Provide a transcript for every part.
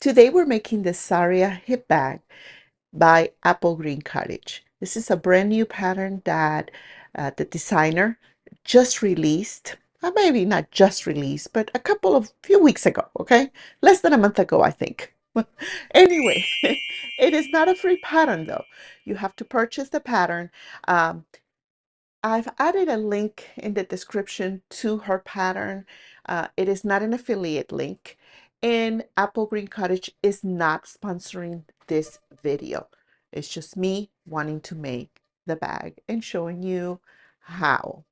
Today we're making the Zarya Hip Bag by Apple Green Cottage. This is a brand new pattern that the designer just released. Maybe not just released, but few weeks ago, okay? Less than a month ago, I think. Anyway, it is not a free pattern though. You have to purchase the pattern. Um, I've added a link in the description to her pattern. It is not an affiliate link, and Apple Green Cottage is not sponsoring this video. It's just me wanting to make the bag and showing you how.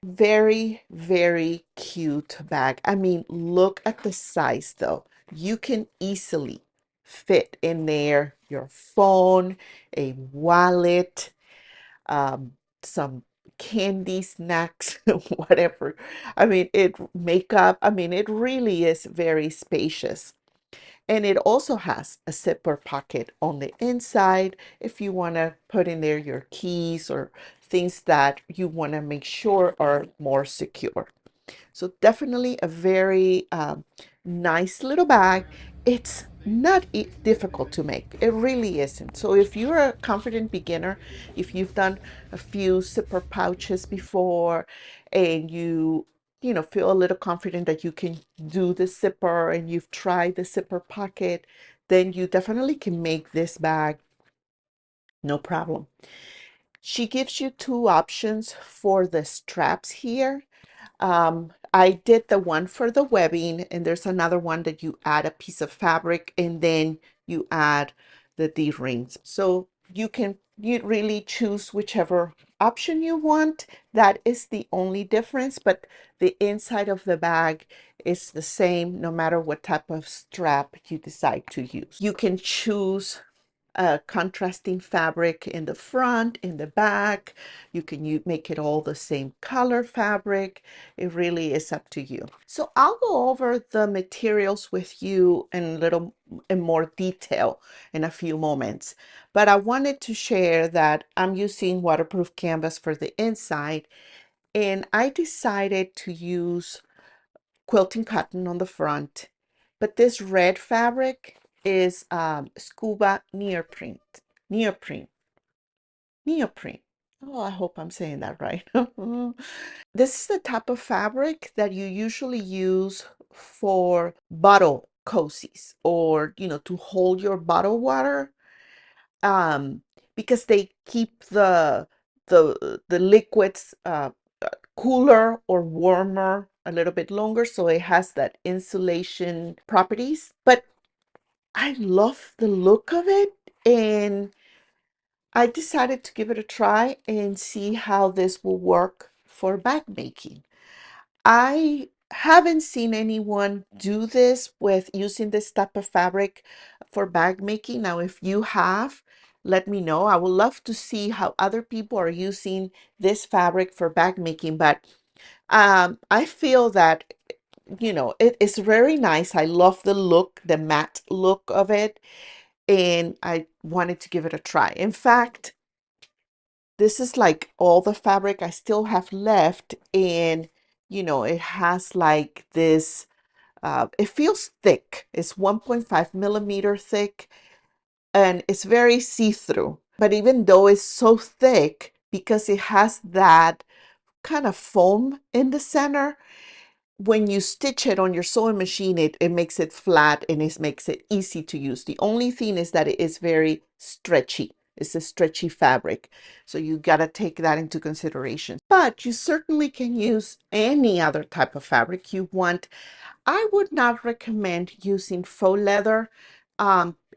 Very, very cute bag. I mean, look at the size though. You can easily fit in there your phone, a wallet, um, some candy, snacks, whatever. I mean, makeup. I mean, it really is very spacious. And it also has a zipper pocket on the inside if you want to put in there your keys or things that you want to make sure are more secure. So definitely a very nice little bag. It's not difficult to make. It really isn't. So if you're a confident beginner, if you've done a few zipper pouches before and you feel a little confident that you can do the zipper and you've tried the zipper pocket, then you definitely can make this bag no problem. She gives you two options for the straps here. I did the one for the webbing, and there's another one that you add a piece of fabric and then you add the D-rings. So you really choose whichever option you want. That is the only difference, but the inside of the bag is the same no matter what type of strap you decide to use. You can choose contrasting fabric in the front, in the back. You can make it all the same color fabric. It really is up to you. So I'll go over the materials with you in more detail in a few moments. But I wanted to share that I'm using waterproof canvas for the inside, and I decided to use quilting cotton on the front, but this red fabric is Scuba Neoprene. Neoprene. Neoprene. Oh, I hope I'm saying that right. This is the type of fabric that you usually use for bottle cozies or, to hold your bottle water, um, because they keep the liquids cooler or warmer a little bit longer, so it has that insulation properties. But I love the look of it, and I decided to give it a try and see how this will work for bag making. I haven't seen anyone do this with using this type of fabric for bag making. Now, if you have, let me know. I would love to see how other people are using this fabric for bag making, but I feel that, it is very nice. I love the look, the matte look of it, and I wanted to give it a try. In fact, this is like all the fabric I still have left, and it has like this, it feels thick. It's 1.5 millimeter thick, and it's very see-through. But even though it's so thick, because it has that kind of foam in the center, when you stitch it on your sewing machine, it makes it flat and it makes it easy to use. The only thing is that it is very stretchy. It's a stretchy fabric. So you got to take that into consideration. But you certainly can use any other type of fabric you want. I would not recommend using faux leather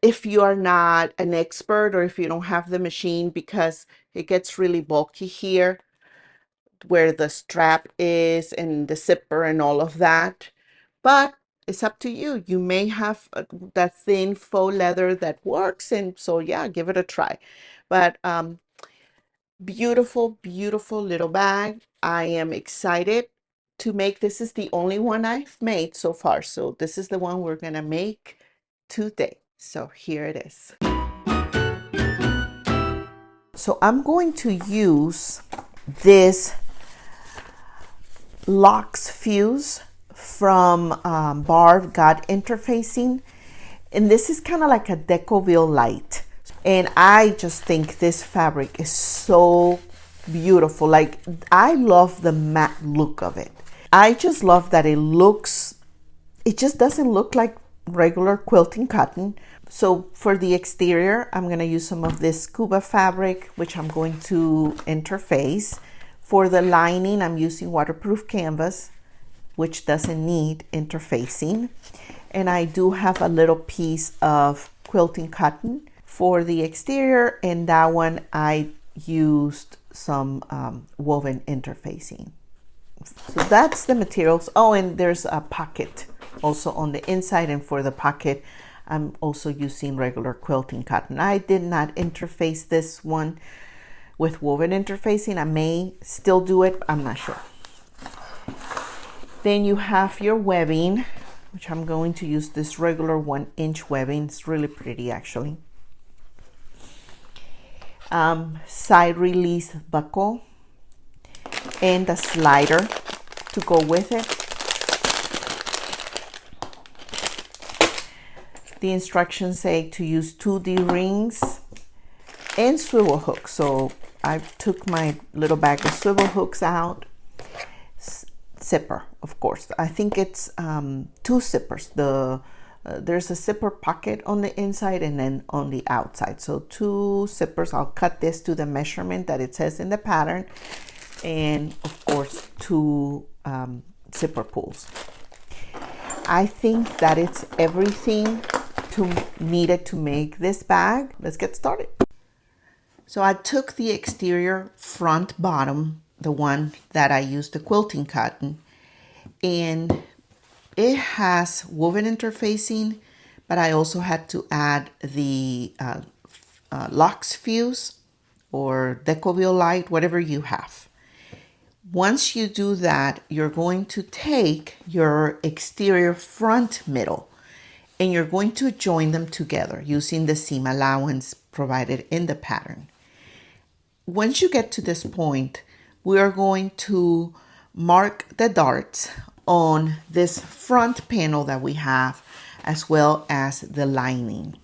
if you are not an expert or if you don't have the machine, because it gets really bulky here where the strap is and the zipper and all of that. But it's up to you. You may have that thin faux leather that works, and so yeah, give it a try. But beautiful, beautiful little bag. I am excited to make. This is the only one I've made so far, so this is the one we're gonna make today. So here it is. So I'm going to use this Locks fuse from Bar Got Interfacing, And this is kind of like a Decoville light. And I just think this fabric is so beautiful. Like, I love the matte look of it. I just love that it just doesn't look like regular quilting cotton. So for the exterior, I'm going to use some of this scuba fabric, which I'm going to interface. For the lining, I'm using waterproof canvas, which doesn't need interfacing. And I do have a little piece of quilting cotton for the exterior, and that one I used some woven interfacing. So that's the materials. Oh, and there's a pocket also on the inside, and for the pocket I'm also using regular quilting cotton. I did not interface this one with woven interfacing. I may still do it, I'm not sure. Then you have your webbing, which I'm going to use this regular 1-inch webbing. It's really pretty, actually. Side release buckle and a slider to go with it. The instructions say to use 2D rings and swivel hooks. So I took my little bag of swivel hooks out. Zipper, of course. I think it's 2 zippers. There's a zipper pocket on the inside and then on the outside. So 2 zippers. I'll cut this to the measurement that it says in the pattern. And of course, 2 zipper pulls. I think that it's everything needed to make this bag. Let's get started. So I took the exterior front bottom, the one that I used the quilting cotton, and it has woven interfacing, but I also had to add the Lux Fuse or Decoville light, whatever you have. Once you do that, you're going to take your exterior front middle and you're going to join them together using the seam allowance provided in the pattern. Once you get to this point, we are going to mark the darts on this front panel that we have, as well as the lining.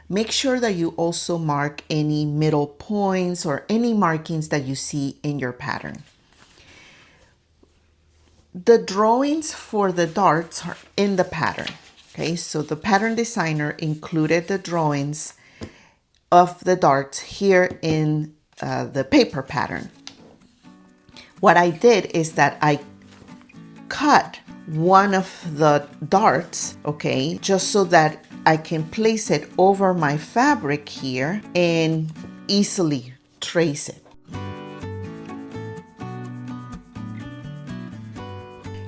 Make sure that you also mark any middle points or any markings that you see in your pattern. The drawings for the darts are in the pattern. Okay, so the pattern designer included the drawings of the darts here in the paper pattern. What I did is that I cut one of the darts, okay, just so that I can place it over my fabric here and easily trace it.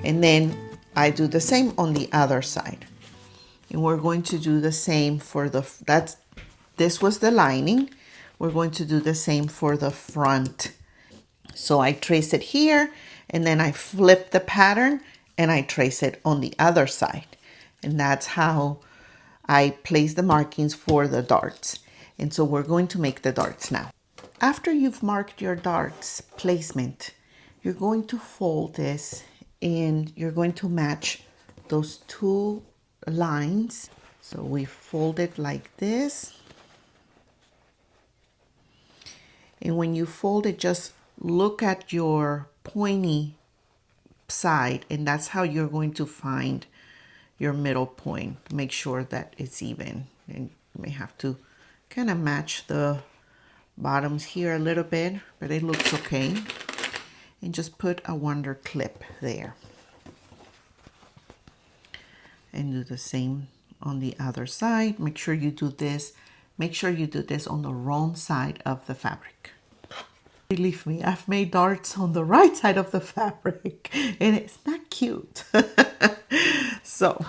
And then I do the same on the other side. And we're going to do the same for this was the lining. We're going to do the same for the front. So I trace it here, and then I flip the pattern and I trace it on the other side. And that's how I place the markings for the darts. And so we're going to make the darts now. After you've marked your darts placement, you're going to fold this and you're going to match those 2 lines. So we fold it like this. And when you fold it, just look at your pointy side, and that's how you're going to find your middle point. Make sure that it's even, and you may have to kind of match the bottoms here a little bit, but it looks okay. And just put a wonder clip there. And do the same on the other side. Make sure you do this. Make sure you do this on the wrong side of the fabric. Believe me, I've made darts on the right side of the fabric and it's not cute. So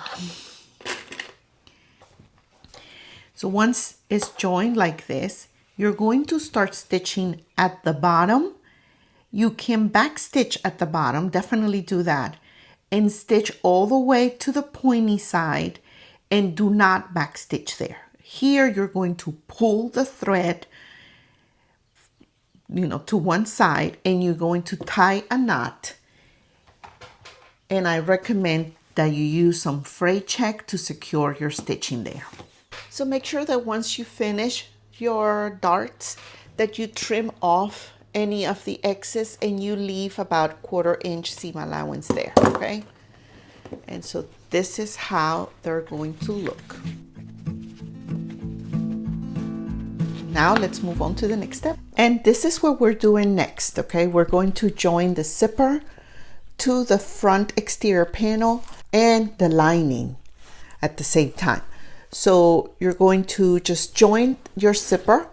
once it's joined like this, you're going to start stitching at the bottom. You can back stitch at the bottom, definitely do that, and stitch all the way to the pointy side, and do not back stitch there. Here you're going to pull the thread, to one side, and you're going to tie a knot. And I recommend that you use some fray check to secure your stitching there. So make sure that once you finish your darts that you trim off any of the excess and you leave about 1/4 inch seam allowance there, okay? And so this is how they're going to look. Now let's move on to the next step. And this is what we're doing next, okay? We're going to join the zipper to the front exterior panel and the lining at the same time. So you're going to just join your zipper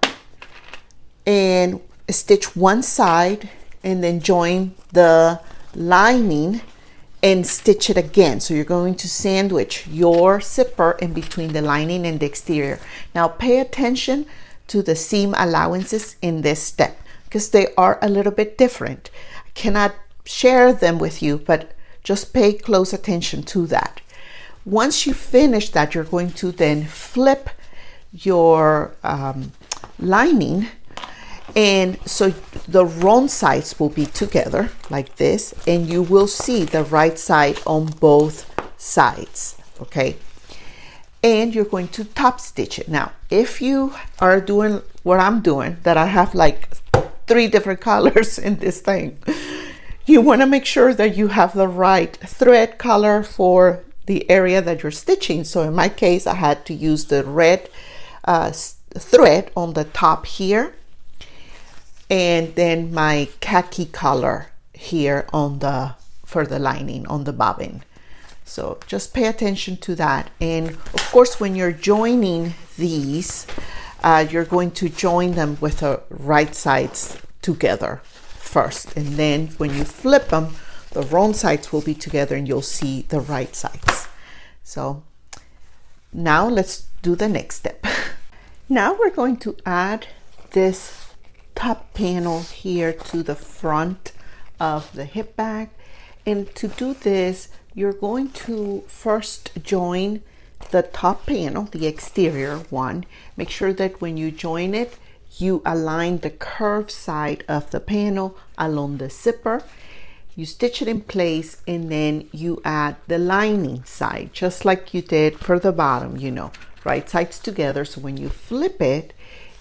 and stitch one side and then join the lining and stitch it again. So you're going to sandwich your zipper in between the lining and the exterior. Now pay attention to the seam allowances in this step because they are a little bit different. I cannot share them with you, but just pay close attention to that. Once you finish that, you're going to then flip your lining, and so the wrong sides will be together like this, and you will see the right side on both sides, okay? And you're going to top stitch it. Now, if you are doing what I'm doing, that I have like 3 different colors in this thing, you want to make sure that you have the right thread color for the area that you're stitching. So in my case, I had to use the red thread on the top here, and then my khaki color here on the for the lining on the bobbin. So just pay attention to that. And of course, when you're joining these, you're going to join them with the right sides together first, and then when you flip them, the wrong sides will be together and you'll see the right sides. So now let's do the next step. Now we're going to add this top panel here to the front of the hip bag, and to do this you're going to first join the top panel, the exterior one. Make sure that when you join it, you align the curved side of the panel along the zipper. You stitch it in place, and then you add the lining side, just like you did for the bottom, you know, right sides together. So when you flip it,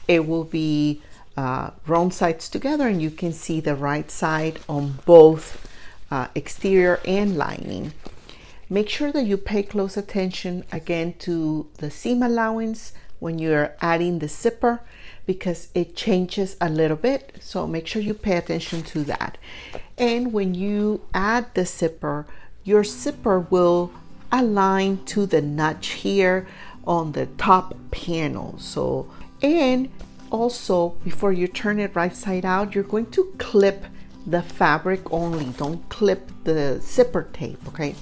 it will be wrong sides together, and you can see the right side on both exterior and lining. Make sure that you pay close attention again to the seam allowance when you're adding the zipper, because it changes a little bit. So make sure you pay attention to that. And when you add the zipper, your zipper will align to the notch here on the top panel. So, and also before you turn it right side out, you're going to clip the fabric only. Don't clip the zipper tape, okay?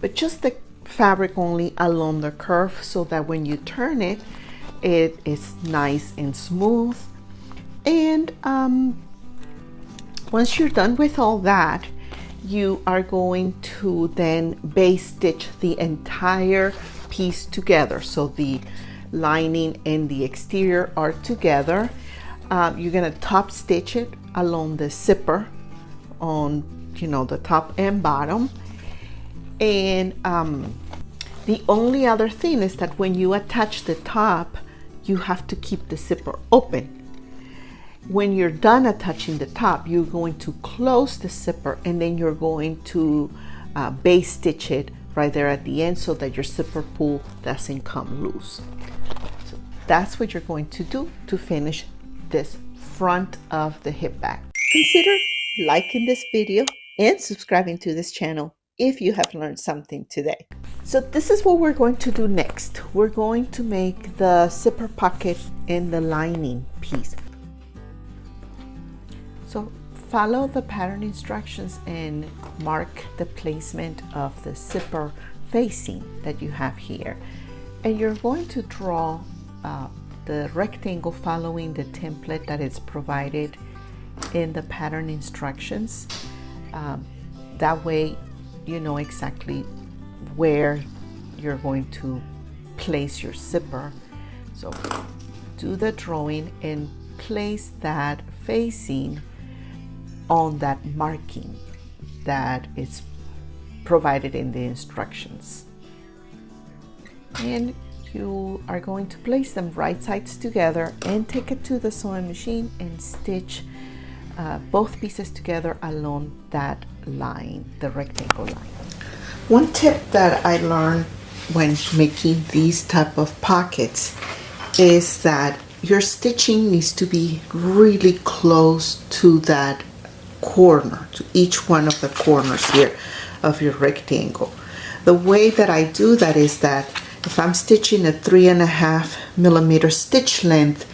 But just the fabric only along the curve, so that when you turn it, it is nice and smooth. And once you're done with all that, you are going to then base stitch the entire piece together. So the lining and the exterior are together. You're gonna top stitch it along the zipper on, you know, the top and bottom. And the only other thing is that when you attach the top, you have to keep the zipper open. When you're done attaching the top, you're going to close the zipper, and then you're going to base stitch it right there at the end, so that your zipper pull doesn't come loose. So that's what you're going to do to finish this front of the hip bag. Consider liking this video and subscribing to this channel if you have learned something today. So this is what we're going to do next. We're going to make the zipper pocket in the lining piece. So follow the pattern instructions and mark the placement of the zipper facing that you have here. And you're going to draw the rectangle following the template that is provided in the pattern instructions. That way you know exactly where you're going to place your zipper. So do the drawing and place that facing on that marking that is provided in the instructions. And you are going to place them right sides together and take it to the sewing machine and stitch both pieces together along that line, the rectangle line. One tip that I learned when making these type of pockets is that your stitching needs to be really close to that corner, to each one of the corners here of your rectangle. The way that I do that is that if I'm stitching a 3.5 millimeter stitch length,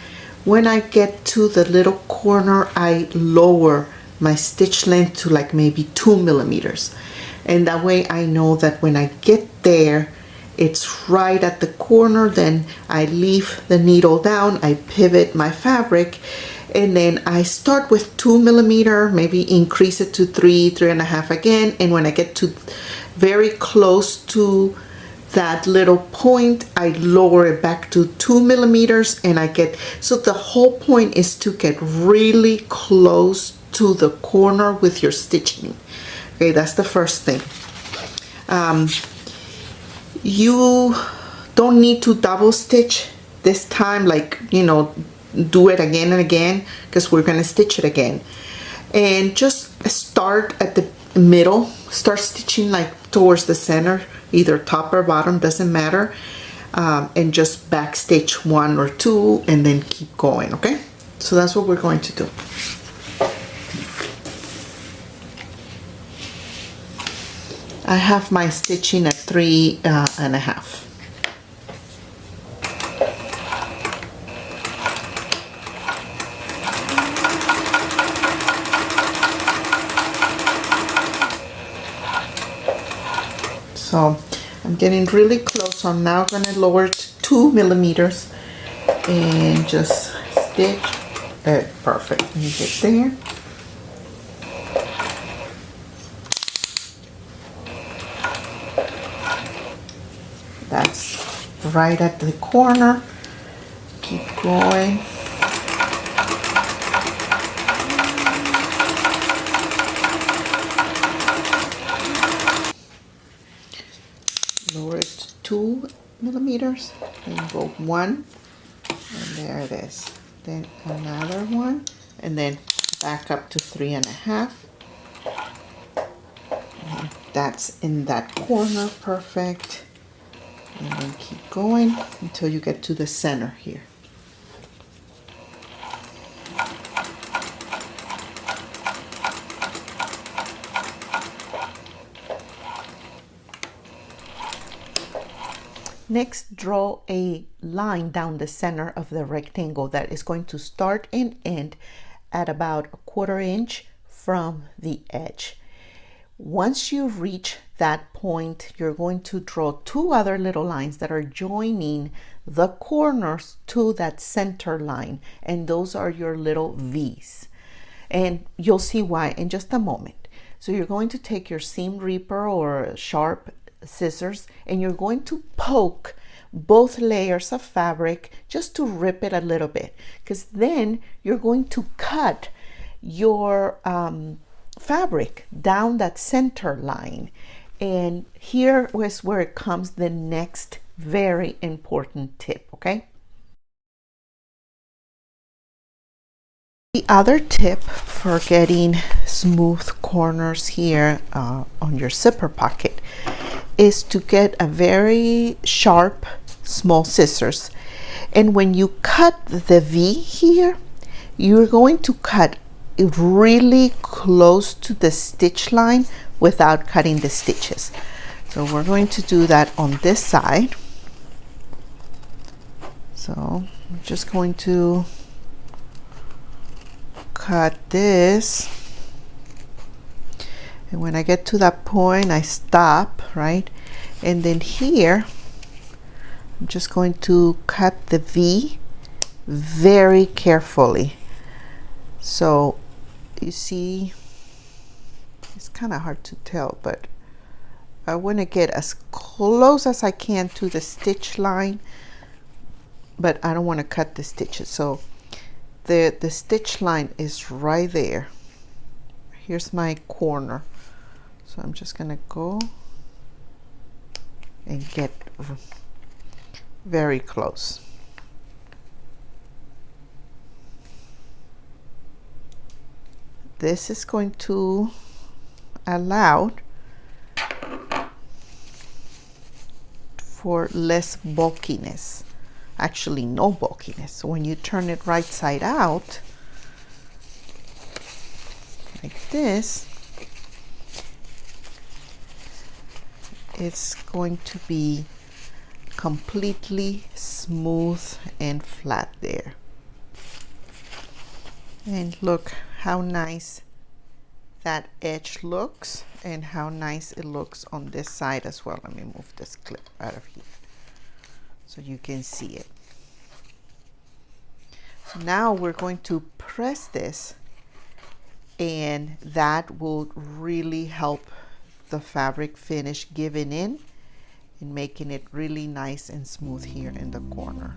when I get to the little corner, I lower my stitch length to like maybe 2 millimeters. And that way I know that when I get there, it's right at the corner. Then I leave the needle down, I pivot my fabric, and then I start with 2 millimeter, maybe increase it to 3.5 again. And when I get to very close to that little point, I lower it back to 2 millimeters, and I get, so the whole point is to get really close to the corner with your stitching. Okay, that's the first thing. You don't need to double stitch this time, like, you know, do it again and again, because we're going to stitch it again. And just start at the middle, start stitching like towards the center, either top or bottom, doesn't matter, and just back stitch 1 or 2 and then keep going. Okay, so that's what we're going to do. I have my stitching at 3.5. So I'm getting really close. So I'm now going to lower to 2 millimeters and just stitch. Perfect. Let me get there. That's right at the corner. Keep going. Lower it to 2 millimeters and go 1, and there it is. Then another one, and then back up to 3.5. And that's in that corner. Perfect. And then keep going until you get to the center here. Next, draw a line down the center of the rectangle that is going to start and end at about 1/4 inch from the edge. Once you reach that point, you're going to draw 2 other little lines that are joining the corners to that center line, and those are your little V's. And you'll see why in just a moment. So you're going to take your seam ripper or sharp scissors, and you're going to poke both layers of fabric just to rip it a little bit, because then you're going to cut your fabric down that center line. And here is where it comes the next very important tip. Okay, the other tip for getting smooth corners here on your zipper pocket is to get a very sharp small scissors, and when you cut the V here, you're going to cut really close to the stitch line without cutting the stitches. So we're going to do that on this side. So I'm just going to cut this, and when I get to that point I stop, right? And then here I'm just going to cut the V very carefully. So you see, it's kind of hard to tell, but I want to get as close as I can to the stitch line, but I don't want to cut the stitches. So the stitch line is right there. Here's my corner. So I'm just gonna go and get very close. This is going to allow for less bulkiness, actually no bulkiness. So when you turn it right side out like this, it's going to be completely smooth and flat there. And look how nice that edge looks and how nice it looks on this side as well. Let me move this clip out of here so you can see it. So now we're going to press this, and that will really help the fabric finish giving in and making it really nice and smooth here in the corner.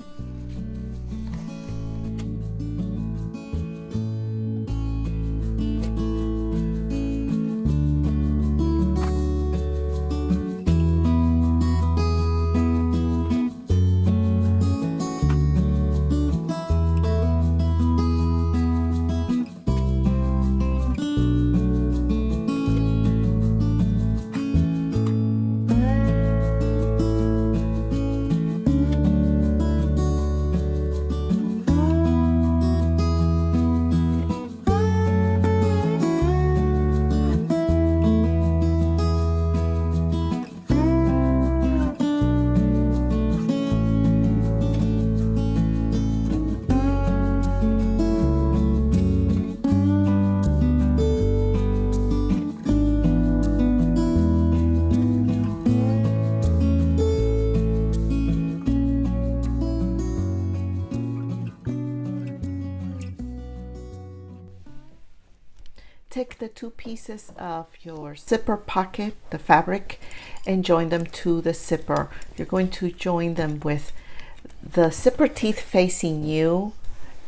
Take the two pieces of your zipper pocket, the fabric, and join them to the zipper. You're going to join them with the zipper teeth facing you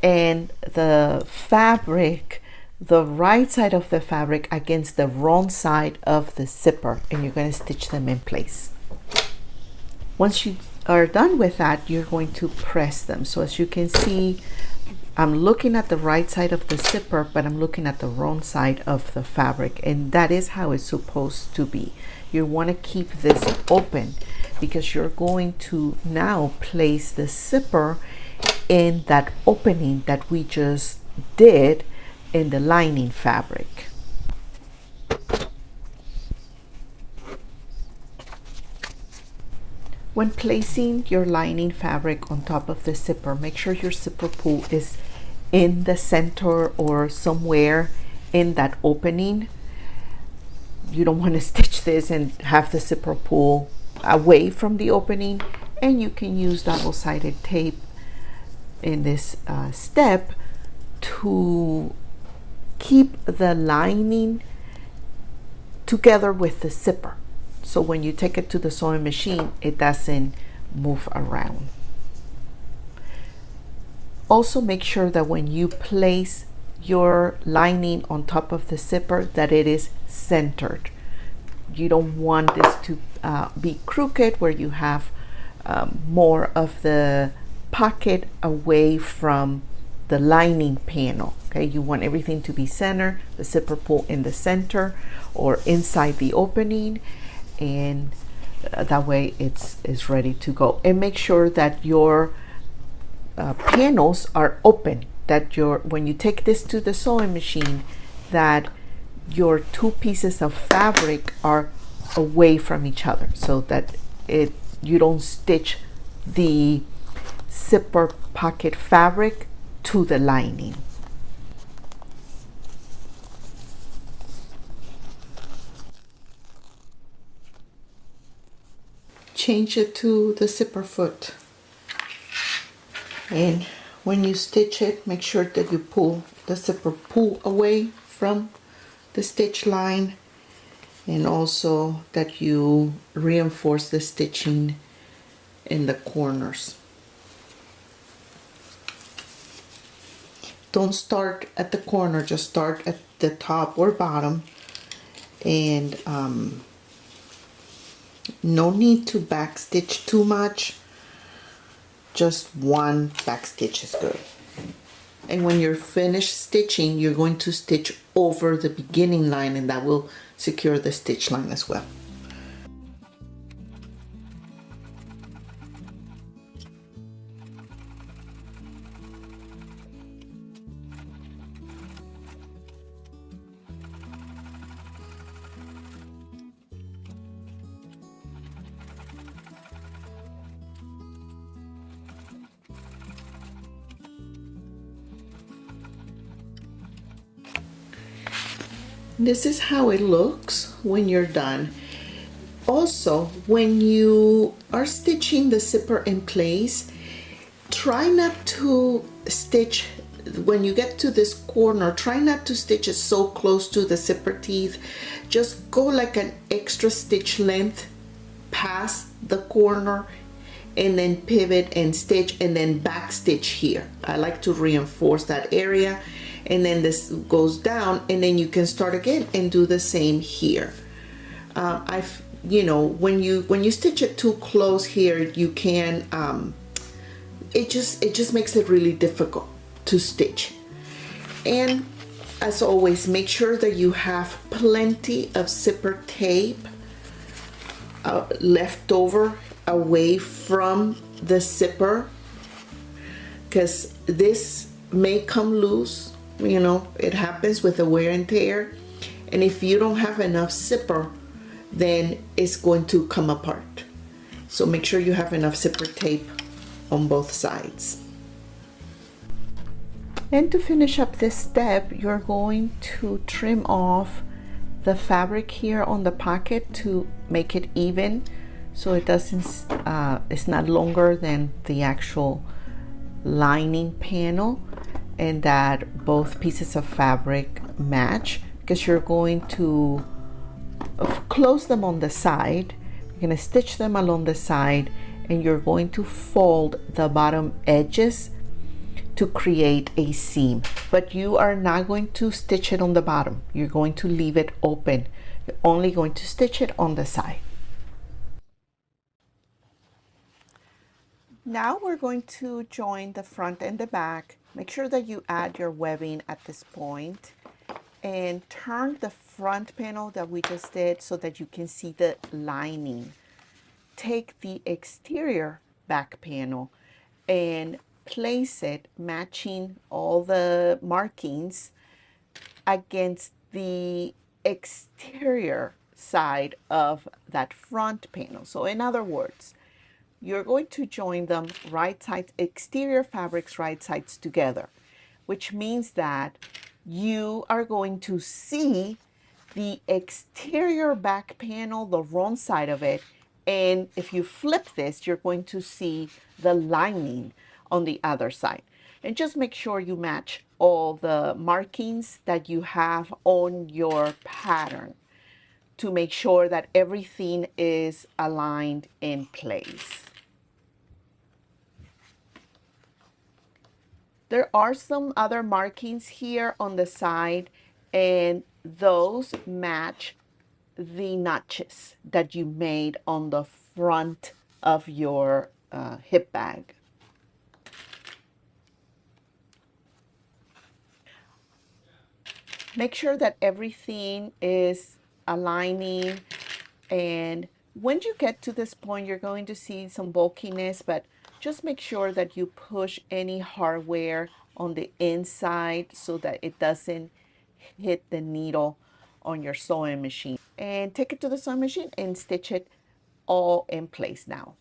and the fabric, the right side of the fabric against the wrong side of the zipper, and you're going to stitch them in place. Once you are done with that, you're going to press them. So as you can see, I'm looking at the right side of the zipper, but I'm looking at the wrong side of the fabric, and that is how it's supposed to be. You want to keep this open because you're going to now place the zipper in that opening that we just did in the lining fabric. When placing your lining fabric on top of the zipper, make sure your zipper pull is in the center or somewhere in that opening. You don't want to stitch this and have the zipper pull away from the opening, and you can use double-sided tape in this step to keep the lining together with the zipper. So when you take it to the sewing machine, it doesn't move around. Also make sure that when you place your lining on top of the zipper that it is centered. You don't want this to be crooked where you have more of the pocket away from the lining panel. Okay, you want everything to be centered, the zipper pull in the center or inside the opening, and that way it's ready to go. And make sure that your panels are open, that when you take this to the sewing machine, that your two pieces of fabric are away from each other so that you don't stitch the zipper pocket fabric to the lining. Change it to the zipper foot, and when you stitch it, make sure that you pull the zipper pull away from the stitch line, and also that you reinforce the stitching in the corners. Don't start at the corner, just start at the top or bottom, and no need to back stitch too much. just one back stitch is good. And when you're finished stitching, you're going to stitch over the beginning line, and that will secure the stitch line as well. This is how it looks when you're done. Also, when you are stitching the zipper in place, try not to stitch, when you get to this corner, try not to stitch it so close to the zipper teeth. Just go like an extra stitch length past the corner, and then pivot and stitch, and then back stitch here. I like to reinforce that area, and then this goes down, and then you can start again and do the same here. When you stitch it too close here, you can it just makes it really difficult to stitch. And as always, make sure that you have plenty of zipper tape left over away from the zipper, because this may come loose. It happens with the wear and tear, and if you don't have enough zipper, then it's going to come apart. So make sure you have enough zipper tape on both sides. And to finish up this step, you're going to trim off the fabric here on the pocket to make it even, so it doesn't it's not longer than the actual lining panel, and that both pieces of fabric match, because you're going to close them on the side. You're going to stitch them along the side, and you're going to fold the bottom edges to create a seam, but you are not going to stitch it on the bottom. You're going to leave it open. You're only going to stitch it on the side. Now we're going to join the front and the back. Make sure that you add your webbing at this point, and turn the front panel that we just did so that you can see the lining. Take the exterior back panel and place it matching all the markings against the exterior side of that front panel. So in other words, you're going to join them right sides, exterior fabrics right sides together, which means that you are going to see the exterior back panel, the wrong side of it, and if you flip this, you're going to see the lining on the other side. And just make sure you match all the markings that you have on your pattern to make sure that everything is aligned in place. There are some other markings here on the side, and those match the notches that you made on the front of your hip bag. Make sure that everything is aligning, and when you get to this point, you're going to see some bulkiness, but just make sure that you push any hardware on the inside so that it doesn't hit the needle on your sewing machine. And take it to the sewing machine and stitch it all in place now.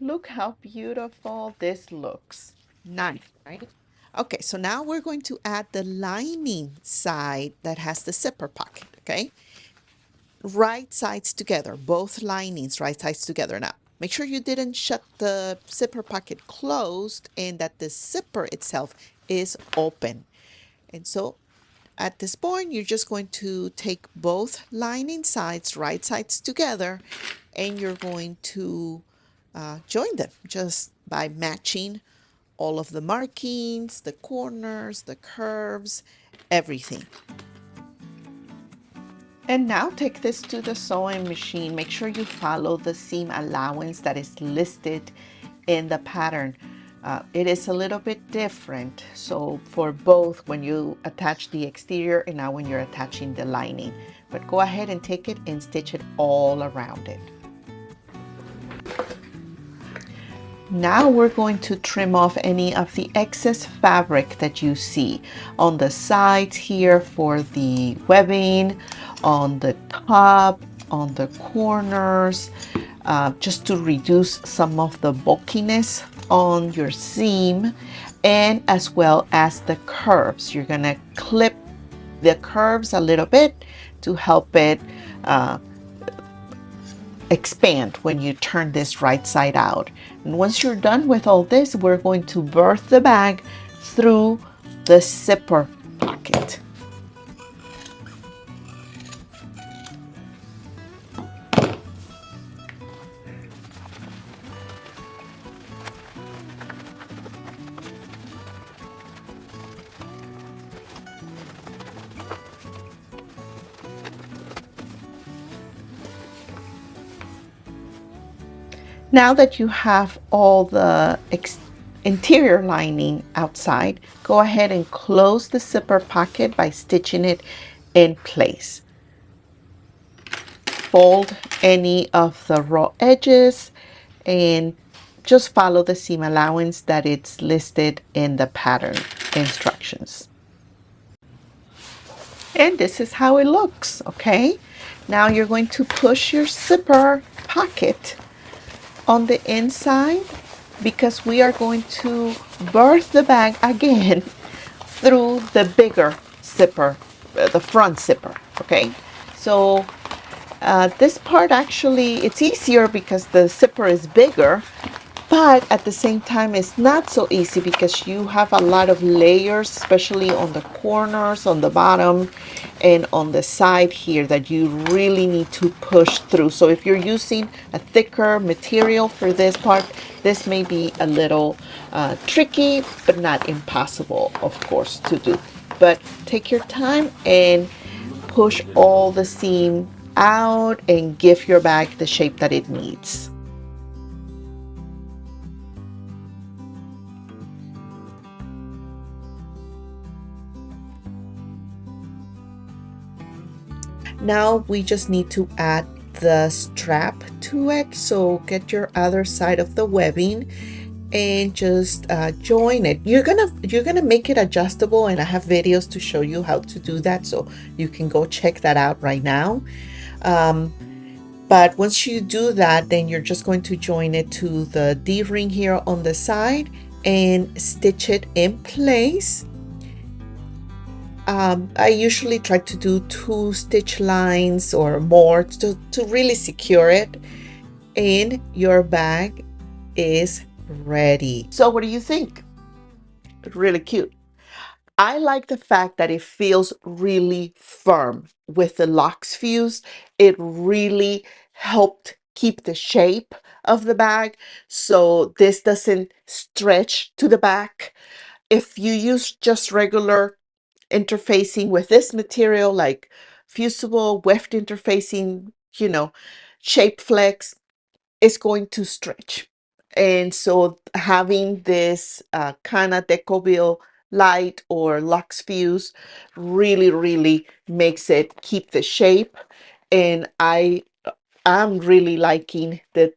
Look how beautiful this looks. Nice, right? Okay, so now we're going to add the lining side that has the zipper pocket, okay? Right sides together, both linings, right sides together. Now, make sure you didn't shut the zipper pocket closed and that the zipper itself is open. And so at this point, you're just going to take both lining sides, right sides together, and you're going to join them just by matching all of the markings, the corners, the curves, everything. And now take this to the sewing machine. Make sure you follow the seam allowance that is listed in the pattern. It is a little bit different. So for both when you attach the exterior and now when you're attaching the lining. But go ahead and take it and stitch it all around it. Now we're going to trim off any of the excess fabric that you see on the sides here for the webbing, on the top, on the corners, just to reduce some of the bulkiness on your seam, and as well as the curves. You're gonna clip the curves a little bit to help it expand when you turn this right side out. And once you're done with all this, we're going to birth the bag through the zipper pocket. Now that you have all the interior lining outside, go ahead and close the zipper pocket by stitching it in place. Fold any of the raw edges and just follow the seam allowance that it's listed in the pattern instructions. And this is how it looks, okay? Now you're going to push your zipper pocket on the inside because we are going to birth the bag again through the bigger zipper, the front zipper, okay? So this part actually, it's easier because the zipper is bigger, but at the same time it's not so easy because you have a lot of layers, especially on the corners, on the bottom, and on the side here that you really need to push through. So if you're using a thicker material for this part, this may be a little tricky, but not impossible, of course, to do. But take your time and push all the seam out and give your bag the shape that it needs. Now we just need to add the strap to it. So get your other side of the webbing and just join it. You're gonna make it adjustable, and I have videos to show you how to do that, so you can go check that out right now. But once you do that, then you're just going to join it to the D-ring here on the side and stitch it in place. I usually try to do 2 stitch lines or more to really secure it, and your bag is ready. So what do you think? Really cute. I like the fact that it feels really firm with the locks fused. It really helped keep the shape of the bag so this doesn't stretch to the back. If you use just regular interfacing with this material like fusible, weft interfacing, shape flex, is going to stretch. And so having this kind of Decoville light or Lux Fuse really, really makes it keep the shape. And I'm really liking the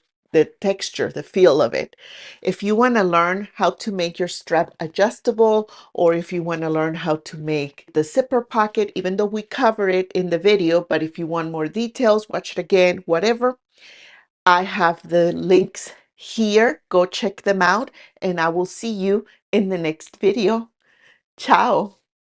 texture, the feel of it. If you want to learn how to make your strap adjustable, or if you want to learn how to make the zipper pocket, even though we cover it in the video, but if you want more details, watch it again, whatever, I have the links here. Go check them out, and I will see you in the next video. Ciao.